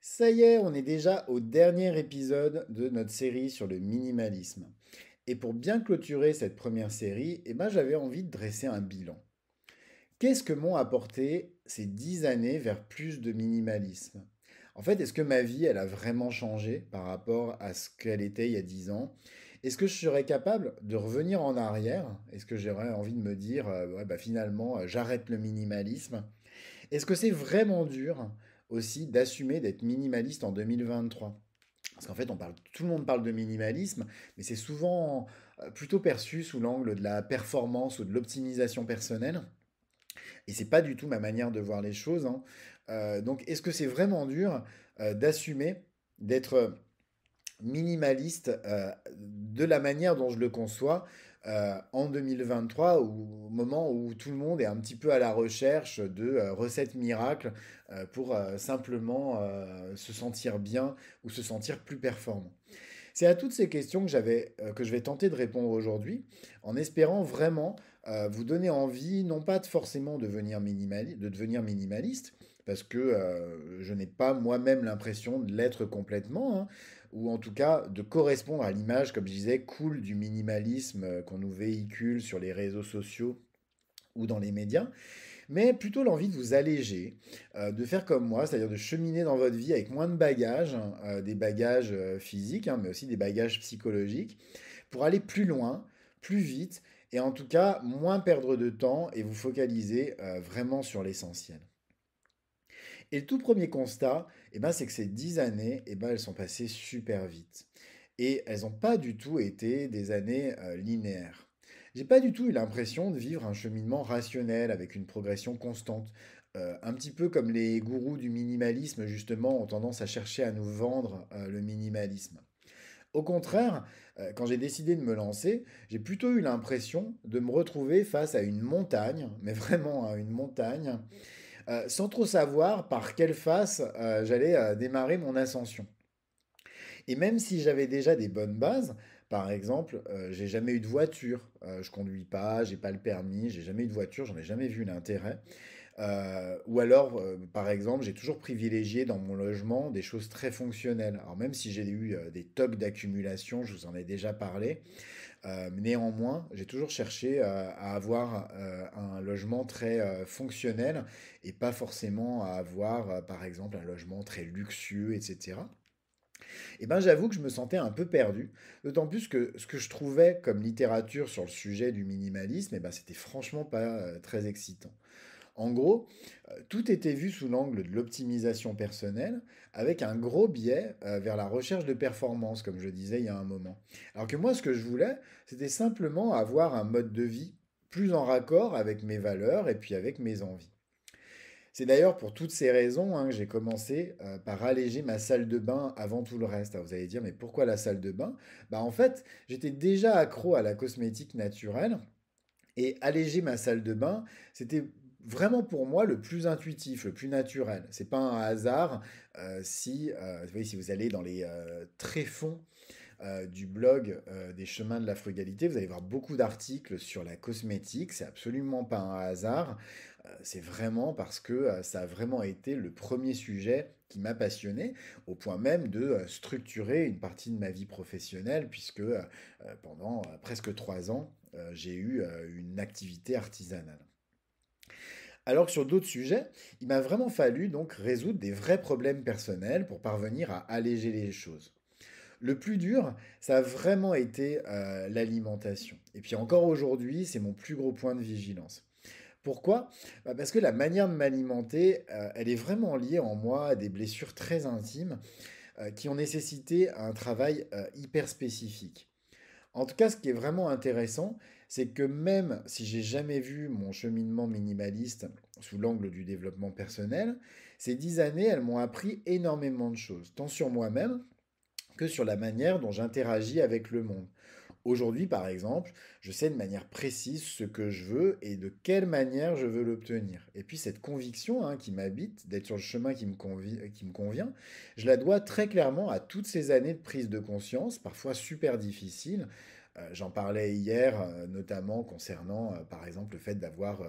Ça y est, on est déjà au dernier épisode de notre série sur le minimalisme. Et pour bien clôturer cette première série, j'avais envie de dresser un bilan. Qu'est-ce que m'ont apporté ces 10 années vers plus de minimalisme? En fait, est-ce que ma vie, elle a vraiment changé par rapport à ce qu'elle était il y a 10 ans? Est-ce que je serais capable de revenir en arrière? Est-ce que j'aurais envie de me dire, ouais, bah finalement, j'arrête le minimalisme? Est-ce que c'est vraiment dur aussi d'assumer d'être minimaliste en 2023? Parce qu'en fait, tout le monde parle de minimalisme, mais c'est souvent plutôt perçu sous l'angle de la performance ou de l'optimisation personnelle. Et c'est pas du tout ma manière de voir les choses, hein. Donc, est-ce que c'est vraiment dur d'assumer d'être minimaliste de la manière dont je le conçois en 2023, au moment où tout le monde est un petit peu à la recherche de recettes miracles pour simplement se sentir bien ou se sentir plus performant. C'est à toutes ces questions que je vais tenter de répondre aujourd'hui, en espérant vraiment vous donner envie, non pas forcément de devenir minimaliste, parce que je n'ai pas moi-même l'impression de l'être complètement, hein, ou en tout cas de correspondre à l'image, comme je disais, cool du minimalisme qu'on nous véhicule sur les réseaux sociaux ou dans les médias, mais plutôt l'envie de vous alléger, de faire comme moi, c'est-à-dire de cheminer dans votre vie avec moins de bagages, hein, des bagages physiques, hein, mais aussi des bagages psychologiques, pour aller plus loin, plus vite, et en tout cas moins perdre de temps et vous focaliser vraiment sur l'essentiel. Et le tout premier constat, c'est que ces 10 années, elles sont passées super vite. Et elles n'ont pas du tout été des années linéaires. J'ai pas du tout eu l'impression de vivre un cheminement rationnel avec une progression constante. Un petit peu comme les gourous du minimalisme, justement, ont tendance à chercher à nous vendre le minimalisme. Au contraire, quand j'ai décidé de me lancer, j'ai plutôt eu l'impression de me retrouver face à une montagne, mais vraiment une montagne, sans trop savoir par quelle face j'allais démarrer mon ascension. Et même si j'avais déjà des bonnes bases, par exemple, j'ai jamais eu de voiture, je conduis pas, j'ai pas le permis, j'ai jamais eu de voiture, j'en ai jamais vu l'intérêt. Ou alors, par exemple, j'ai toujours privilégié dans mon logement des choses très fonctionnelles. Alors même si j'ai eu des tocs d'accumulation, je vous en ai déjà parlé, néanmoins, j'ai toujours cherché à avoir un logement très fonctionnel et pas forcément à avoir, par exemple, un logement très luxueux, etc. J'avoue que je me sentais un peu perdu, d'autant plus que ce que je trouvais comme littérature sur le sujet du minimalisme, c'était franchement pas très excitant. En gros, tout était vu sous l'angle de l'optimisation personnelle, avec un gros biais vers la recherche de performance, comme je disais il y a un moment. Alors que moi, ce que je voulais, c'était simplement avoir un mode de vie plus en raccord avec mes valeurs et puis avec mes envies. C'est d'ailleurs pour toutes ces raisons hein, que j'ai commencé par alléger ma salle de bain avant tout le reste. Alors vous allez dire, mais pourquoi la salle de bain? En fait, j'étais déjà accro à la cosmétique naturelle et alléger ma salle de bain, c'était vraiment pour moi le plus intuitif, le plus naturel. C'est pas un hasard vous voyez, si vous allez dans les tréfonds du blog des chemins de la frugalité, vous allez voir beaucoup d'articles sur la cosmétique. C'est absolument pas un hasard. C'est vraiment parce que ça a vraiment été le premier sujet qui m'a passionné, au point même de structurer une partie de ma vie professionnelle, puisque pendant presque 3 ans, j'ai eu une activité artisanale. Alors que sur d'autres sujets, il m'a vraiment fallu donc résoudre des vrais problèmes personnels pour parvenir à alléger les choses. Le plus dur, ça a vraiment été l'alimentation. Et puis encore aujourd'hui, c'est mon plus gros point de vigilance. Pourquoi? Parce que la manière de m'alimenter, elle est vraiment liée en moi à des blessures très intimes qui ont nécessité un travail hyper spécifique. En tout cas, ce qui est vraiment intéressant, c'est que même si j'ai jamais vu mon cheminement minimaliste sous l'angle du développement personnel, ces 10 années, elles m'ont appris énormément de choses, tant sur moi-même que sur la manière dont j'interagis avec le monde. Aujourd'hui, par exemple, je sais de manière précise ce que je veux et de quelle manière je veux l'obtenir. Et puis cette conviction hein, qui m'habite, d'être sur le chemin qui me convient, je la dois très clairement à toutes ces années de prise de conscience, parfois super difficiles. J'en parlais hier, notamment concernant, par exemple, le fait d'avoir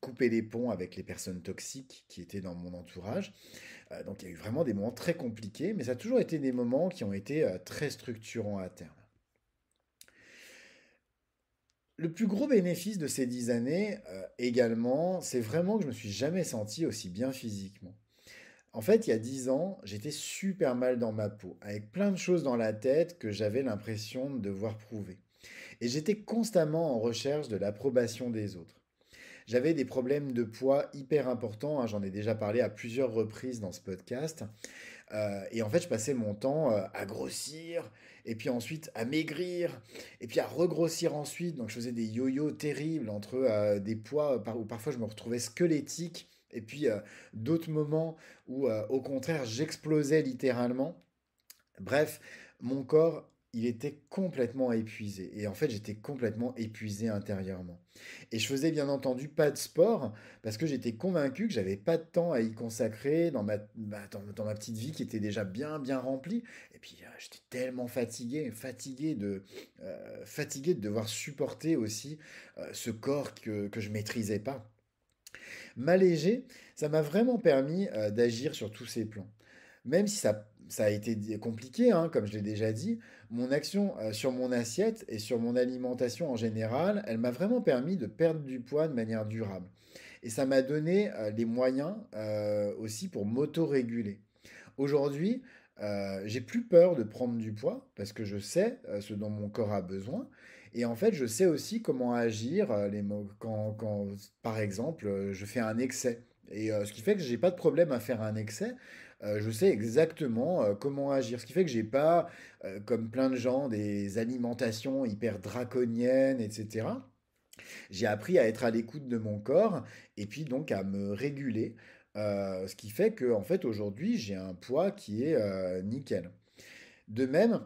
couper les ponts avec les personnes toxiques qui étaient dans mon entourage. Donc il y a eu vraiment des moments très compliqués, mais ça a toujours été des moments qui ont été très structurants à terme. Le plus gros bénéfice de ces 10 années, également, c'est vraiment que je me suis jamais senti aussi bien physiquement. En fait, il y a 10 ans, j'étais super mal dans ma peau, avec plein de choses dans la tête que j'avais l'impression de devoir prouver. Et j'étais constamment en recherche de l'approbation des autres. J'avais des problèmes de poids hyper importants, hein, j'en ai déjà parlé à plusieurs reprises dans ce podcast. Et en fait, je passais mon temps à grossir, et puis ensuite à maigrir, et puis à regrossir ensuite. Donc je faisais des yo-yo terribles entre des poids où parfois je me retrouvais squelettique, et puis d'autres moments où au contraire j'explosais littéralement. Bref, mon corps, il était complètement épuisé. Et en fait, j'étais complètement épuisé intérieurement. Et je faisais bien entendu pas de sport parce que j'étais convaincu que j'avais pas de temps à y consacrer dans ma petite vie qui était déjà bien, bien remplie. Et puis, j'étais tellement fatigué de devoir supporter aussi ce corps que je maîtrisais pas. M'alléger, ça m'a vraiment permis d'agir sur tous ces plans. Même si ça a été compliqué, hein, comme je l'ai déjà dit, mon action sur mon assiette et sur mon alimentation en général, elle m'a vraiment permis de perdre du poids de manière durable. Et ça m'a donné les moyens aussi pour m'auto-réguler. Aujourd'hui, j'ai plus peur de prendre du poids parce que je sais ce dont mon corps a besoin. Et en fait, je sais aussi comment agir quand, par exemple, je fais un excès. Et ce qui fait que j'ai pas de problème à faire un excès. Je sais exactement comment agir. Ce qui fait que j'ai pas, comme plein de gens, des alimentations hyper draconiennes, etc. J'ai appris à être à l'écoute de mon corps et puis donc à me réguler. Ce qui fait que, en fait, aujourd'hui, j'ai un poids qui est nickel. De même,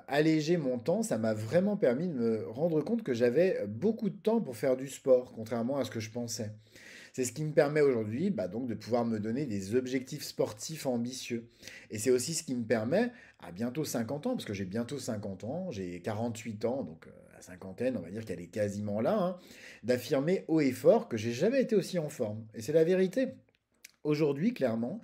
alléger mon temps, ça m'a vraiment permis de me rendre compte que j'avais beaucoup de temps pour faire du sport, contrairement à ce que je pensais. C'est ce qui me permet aujourd'hui donc de pouvoir me donner des objectifs sportifs ambitieux. Et c'est aussi ce qui me permet, à bientôt 50 ans, parce que j'ai bientôt 50 ans, j'ai 48 ans, donc la cinquantaine, on va dire qu'elle est quasiment là, hein, d'affirmer haut et fort que j'ai jamais été aussi en forme. Et c'est la vérité. Aujourd'hui, clairement,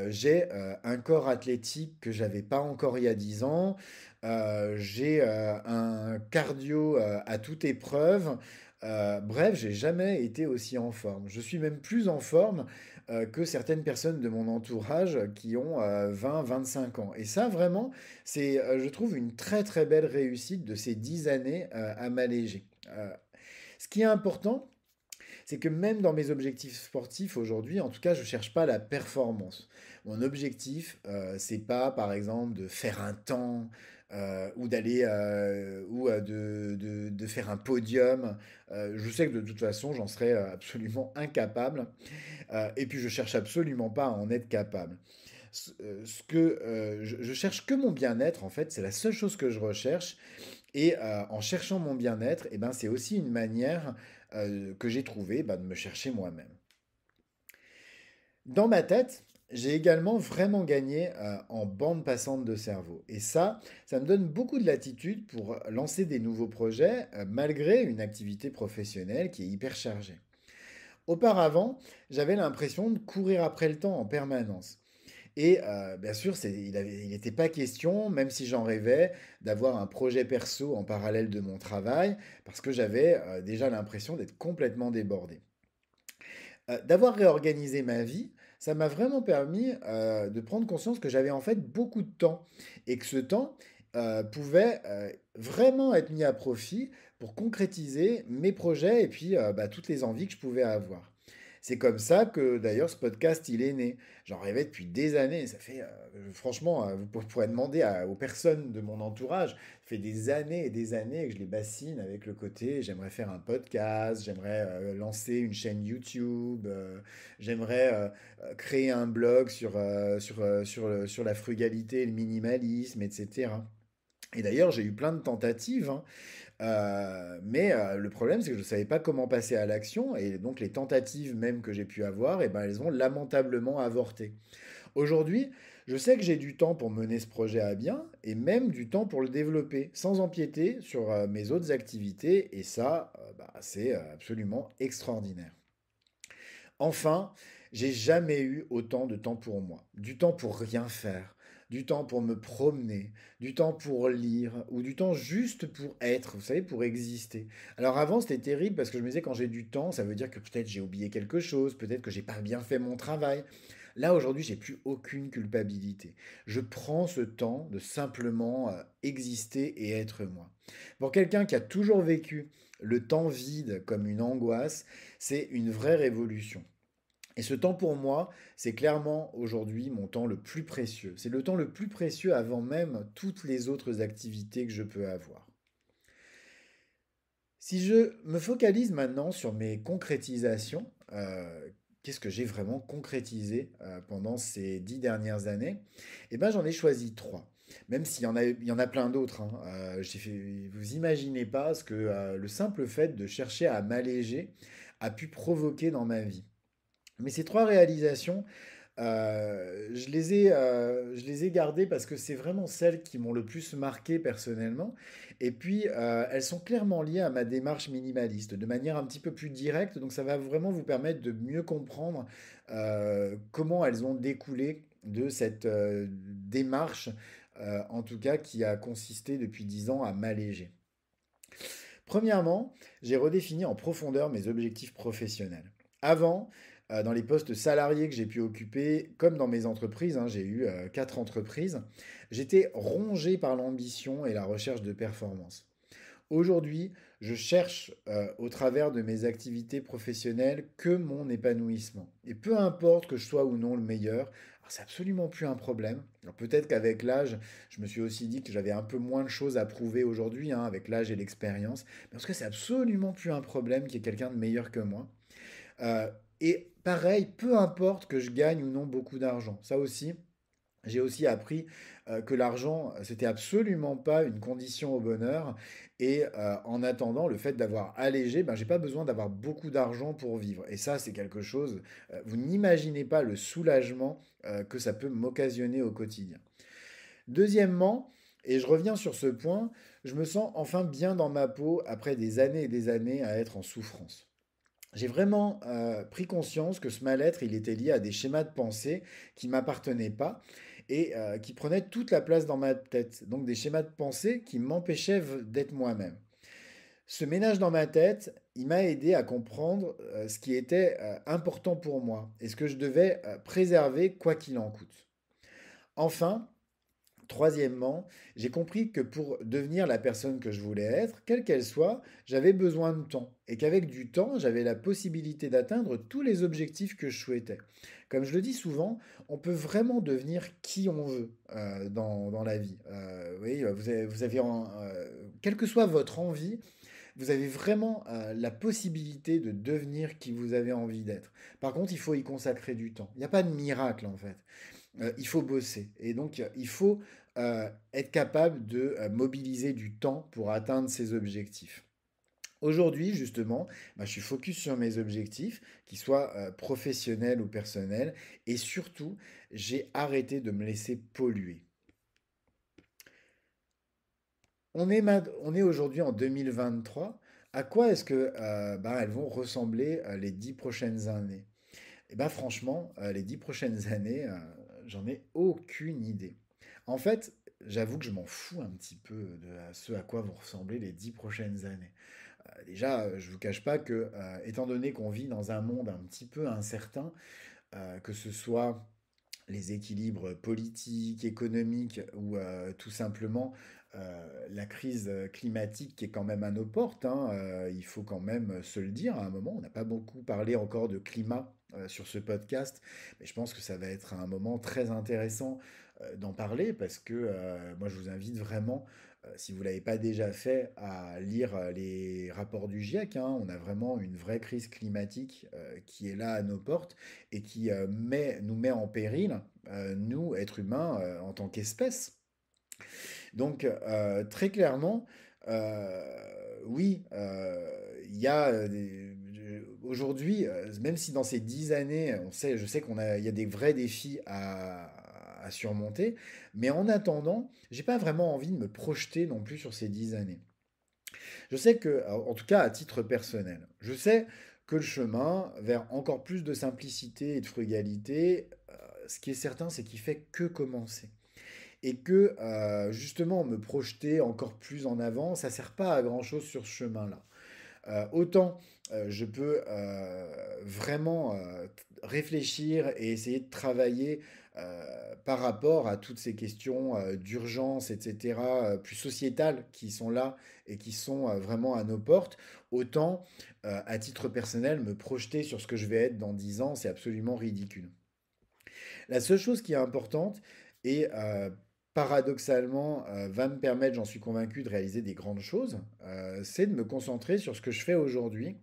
j'ai un corps athlétique que j'avais pas encore il y a 10 ans. J'ai un cardio à toute épreuve. Bref, j'ai jamais été aussi en forme. Je suis même plus en forme que certaines personnes de mon entourage qui ont 20, 25 ans. Et ça, vraiment, c'est, je trouve, une très très belle réussite de ces 10 années à m'alléger. Ce qui est important, c'est que même dans mes objectifs sportifs aujourd'hui, en tout cas, je ne cherche pas la performance. Mon objectif, c'est pas, par exemple, de faire un temps ou d'aller ou de faire un podium. Je sais que de toute façon, j'en serais absolument incapable. Et puis, je cherche absolument pas à en être capable. Je cherche que mon bien-être, en fait, c'est la seule chose que je recherche. Et en cherchant mon bien-être, eh ben, c'est aussi une manière que j'ai trouvé de me chercher moi-même. Dans ma tête, j'ai également vraiment gagné en bande passante de cerveau. Et ça me donne beaucoup de latitude pour lancer des nouveaux projets malgré une activité professionnelle qui est hyper chargée. Auparavant, j'avais l'impression de courir après le temps en permanence. Et bien sûr, il n'était pas question, même si j'en rêvais, d'avoir un projet perso en parallèle de mon travail, parce que j'avais déjà l'impression d'être complètement débordé. D'avoir réorganisé ma vie, ça m'a vraiment permis de prendre conscience que j'avais en fait beaucoup de temps et que ce temps pouvait vraiment être mis à profit pour concrétiser mes projets et puis toutes les envies que je pouvais avoir. C'est comme ça que d'ailleurs ce podcast il est né. J'en rêvais depuis des années. Ça fait franchement, pourrez demander aux personnes de mon entourage. Ça fait des années et des années que je les bassine avec le côté. J'aimerais faire un podcast, j'aimerais lancer une chaîne YouTube, j'aimerais créer un blog sur la frugalité et le minimalisme, etc. Et d'ailleurs, j'ai eu plein de tentatives, hein. Mais le problème, c'est que je ne savais pas comment passer à l'action, et donc les tentatives même que j'ai pu avoir, eh ben, elles ont lamentablement avorté. Aujourd'hui, je sais que j'ai du temps pour mener ce projet à bien, et même du temps pour le développer, sans empiéter sur mes autres activités, et ça, c'est absolument extraordinaire. Enfin, j'ai jamais eu autant de temps pour moi. Du temps pour rien faire, du temps pour me promener, du temps pour lire, ou du temps juste pour être, vous savez, pour exister. Alors avant, c'était terrible parce que je me disais quand j'ai du temps, ça veut dire que peut-être j'ai oublié quelque chose, peut-être que j'ai pas bien fait mon travail. Là, aujourd'hui, j'ai plus aucune culpabilité. Je prends ce temps de simplement exister et être moi. Pour quelqu'un qui a toujours vécu le temps vide comme une angoisse, c'est une vraie révolution. Et ce temps pour moi, c'est clairement aujourd'hui mon temps le plus précieux. C'est le temps le plus précieux avant même toutes les autres activités que je peux avoir. Si je me focalise maintenant sur mes concrétisations, qu'est-ce que j'ai vraiment concrétisé pendant ces 10 dernières années? Eh ben, j'en ai choisi trois. Même il y en a plein d'autres, hein. Vous imaginez pas ce que le simple fait de chercher à m'alléger a pu provoquer dans ma vie. Mais ces trois réalisations, je les ai gardées parce que c'est vraiment celles qui m'ont le plus marqué personnellement. Et puis, elles sont clairement liées à ma démarche minimaliste, de manière un petit peu plus directe. Donc, ça va vraiment vous permettre de mieux comprendre comment elles ont découlé de cette démarche, en tout cas, qui a consisté depuis 10 ans à m'alléger. Premièrement, j'ai redéfini en profondeur mes objectifs professionnels. Avant, dans les postes salariés que j'ai pu occuper, comme dans mes entreprises, hein, j'ai eu 4 entreprises, j'étais rongé par l'ambition et la recherche de performance. Aujourd'hui, je cherche au travers de mes activités professionnelles que mon épanouissement. Et peu importe que je sois ou non le meilleur, alors c'est absolument plus un problème. Alors peut-être qu'avec l'âge, je me suis aussi dit que j'avais un peu moins de choses à prouver aujourd'hui, hein, avec l'âge et l'expérience. Mais parce que c'est absolument plus un problème qu'il y ait quelqu'un de meilleur que moi. Euh, et pareil, peu importe que je gagne ou non beaucoup d'argent. Ça aussi, j'ai aussi appris que l'argent, c'était absolument pas une condition au bonheur. Et en attendant, le fait d'avoir allégé, ben, j'ai pas besoin d'avoir beaucoup d'argent pour vivre. Et ça, c'est quelque chose, vous n'imaginez pas le soulagement que ça peut m'occasionner au quotidien. Deuxièmement, et je reviens sur ce point, je me sens enfin bien dans ma peau après des années et des années à être en souffrance. J'ai vraiment pris conscience que ce mal-être, il était lié à des schémas de pensée qui m'appartenaient pas et qui prenaient toute la place dans ma tête. Donc des schémas de pensée qui m'empêchaient d'être moi-même. Ce ménage dans ma tête, il m'a aidé à comprendre ce qui était important pour moi et ce que je devais préserver quoi qu'il en coûte. Enfin, troisièmement, j'ai compris que pour devenir la personne que je voulais être, quelle qu'elle soit, j'avais besoin de temps. Et qu'avec du temps, j'avais la possibilité d'atteindre tous les objectifs que je souhaitais. Comme je le dis souvent, on peut vraiment devenir qui on veut dans la vie. Oui, vous avez quelle que soit votre envie, vous avez vraiment la possibilité de devenir qui vous avez envie d'être. Par contre, il faut y consacrer du temps. Il n'y a pas de miracle en fait. Il faut bosser. Et donc, il faut être capable de mobiliser du temps pour atteindre ses objectifs. Aujourd'hui, justement, bah, je suis focus sur mes objectifs, qu'ils soient professionnels ou personnels. Et surtout, j'ai arrêté de me laisser polluer. On est aujourd'hui en 2023. À quoi est-ce que bah, elles vont ressembler les 10 prochaines années? Eh ben franchement, les 10 prochaines années, j'en ai aucune idée. En fait, j'avoue que je m'en fous un petit peu de ce à quoi vont ressembler les 10 prochaines années. Déjà, je vous cache pas que, étant donné qu'on vit dans un monde un petit peu incertain, que ce soit les équilibres politiques, économiques ou tout simplement la crise climatique qui est quand même à nos portes, hein, il faut quand même se le dire à un moment. On n'a pas beaucoup parlé encore de climat sur ce podcast, mais je pense que ça va être un moment très intéressant d'en parler parce que moi je vous invite vraiment, si vous ne l'avez pas déjà fait, à lire les rapports du GIEC, hein. On a vraiment une vraie crise climatique qui est là à nos portes et qui nous met en péril, nous, êtres humains, en tant qu'espèce. Donc, très clairement, oui, il y a aujourd'hui, même si dans ces 10 années, je sais il y a des vrais défis à surmonter, mais en attendant, j'ai pas vraiment envie de me projeter non plus sur ces 10 années. Je sais que, en tout cas à titre personnel, je sais que le chemin vers encore plus de simplicité et de frugalité, ce qui est certain, c'est qu'il fait que commencer. Et que justement me projeter encore plus en avant, ça sert pas à grand-chose sur ce chemin-là. Autant je peux vraiment réfléchir et essayer de travailler par rapport à toutes ces questions d'urgence, etc., plus sociétales qui sont là et qui sont vraiment à nos portes, autant à titre personnel, me projeter sur ce que je vais être dans 10 ans, c'est absolument ridicule. La seule chose qui est importante et paradoxalement va me permettre, j'en suis convaincu, de réaliser des grandes choses, c'est de me concentrer sur ce que je fais aujourd'hui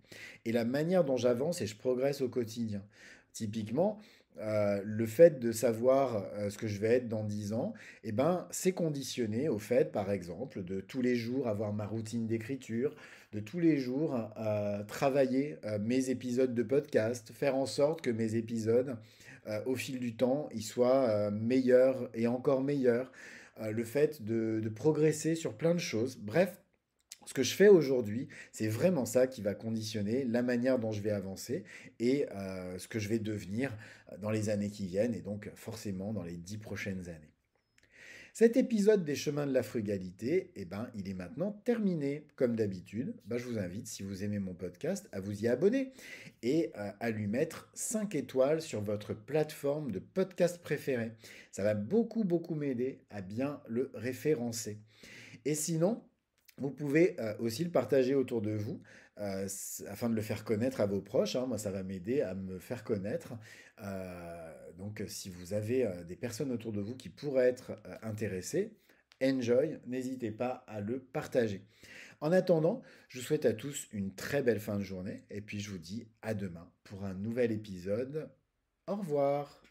et la manière dont j'avance et je progresse au quotidien. Typiquement, le fait de savoir ce que je vais être dans 10 ans, eh ben, c'est conditionné au fait, par exemple, de tous les jours avoir ma routine d'écriture, de tous les jours travailler mes épisodes de podcast, faire en sorte que mes épisodes au fil du temps, il soit meilleur et encore meilleur. Le fait de progresser sur plein de choses. Bref, ce que je fais aujourd'hui, c'est vraiment ça qui va conditionner la manière dont je vais avancer et ce que je vais devenir dans les années qui viennent et donc forcément dans les 10 prochaines années. Cet épisode des chemins de la frugalité, eh ben, il est maintenant terminé. Comme d'habitude, ben, je vous invite, si vous aimez mon podcast, à vous y abonner et à lui mettre 5 étoiles sur votre plateforme de podcast préférée. Ça va beaucoup, beaucoup m'aider à bien le référencer. Et sinon, vous pouvez aussi le partager autour de vous afin de le faire connaître à vos proches, hein. Moi, ça va m'aider à me faire connaître. Donc, si vous avez des personnes autour de vous qui pourraient être intéressées, enjoy, n'hésitez pas à le partager. En attendant, je vous souhaite à tous une très belle fin de journée et puis je vous dis à demain pour un nouvel épisode. Au revoir.